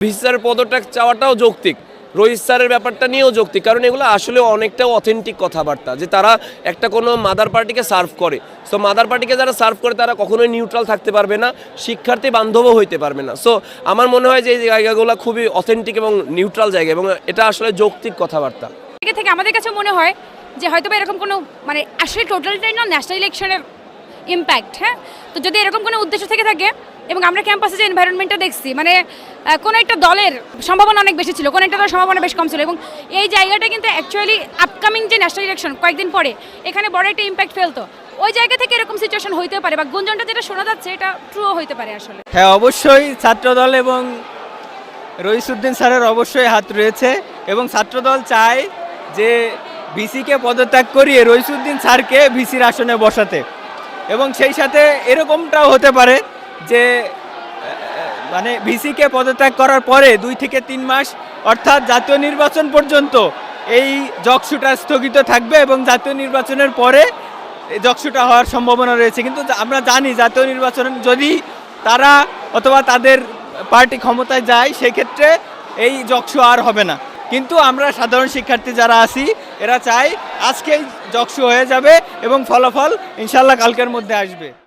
VC স্যারের পদত্যাগ চাওয়াটাও যৌক্তিক, রোহিত স্যারের ব্যাপারটা নিয়েও যৌক্তিক, কারণ এগুলো আসলে অনেকটা অথেন্টিক কথাবার্তা যে তারা একটা কোনো মাদার পার্টিকে সার্ভ করে। সো মাদার পার্টিকে যারা সার্ভ করে তারা কখনোই নিউট্রাল থাকতে পারবে না, শিক্ষার্থী বান্ধবও হইতে পারবে না। সো আমার মনে হয় যে এই জায়গাগুলো খুবই অথেন্টিক এবং নিউট্রাল জায়গা, এবং এটা আসলে যৌক্তিক কথাবার্তা। থেকে আমাদের কাছে মনে হয় যে হয়তো এরকম কোনো মানে আসলে টোটালটাই না ন্যাশনাল ইলেকশনের ইম্প্যাক্ট। হ্যাঁ, তো যদি এরকম কোনো উদ্দেশ্য থেকে থাকে, এবং আমরা ক্যাম্পাসে যে এনভায়রনমেন্টটা দেখছি, মানে কোনো একটা দলের সম্ভাবনা অনেক বেশি ছিল, কোনো একটা দলের সম্ভাবনা বেশ কম ছিল, এবং এই জায়গাটা কিন্তু অ্যাকচুয়ালি আপকামিং যে ন্যাশনাল ইলেকশন কয়েকদিন পরে এখানে বড় একটা ইম্প্যাক্ট ফেলতো। ওই জায়গা থেকে এরকম সিচুয়েশন হইতে পারে, বা গুঞ্জনটা যেটা শোনা যাচ্ছে এটা ট্রুও হইতে পারে আসলে। হ্যাঁ, অবশ্যই ছাত্রদল এবং রইসুদ্দিন স্যারের অবশ্যই হাত রয়েছে, এবং ছাত্রদল চায় যে ভিসিকে পদত্যাগ করিয়ে রইসুদ্দিন স্যারকে ভিসির আসনে বসাতে, এবং সেই সাথে এরকমটাও হতে পারে যে মানে ভিসিকে পদত্যাগ করার পরে 2 থেকে 3 মাস অর্থাৎ জাতীয় নির্বাচন পর্যন্ত এই জকসুটা স্থগিত থাকবে, এবং জাতীয় নির্বাচনের পরে জকসুটা হওয়ার সম্ভাবনা রয়েছে। কিন্তু আমরা জানি জাতীয় নির্বাচন যদি তারা অথবা তাদের পার্টি ক্ষমতায় যায় সেক্ষেত্রে এই জকসু আর হবে না। কিন্তু আমরা সাধারণ শিক্ষার্থী যারা আছি এরা চাই আজকেই জকসু হয়ে যাবে এবং ফলাফল ইনশাল্লাহ কালকের মধ্যে আসবে।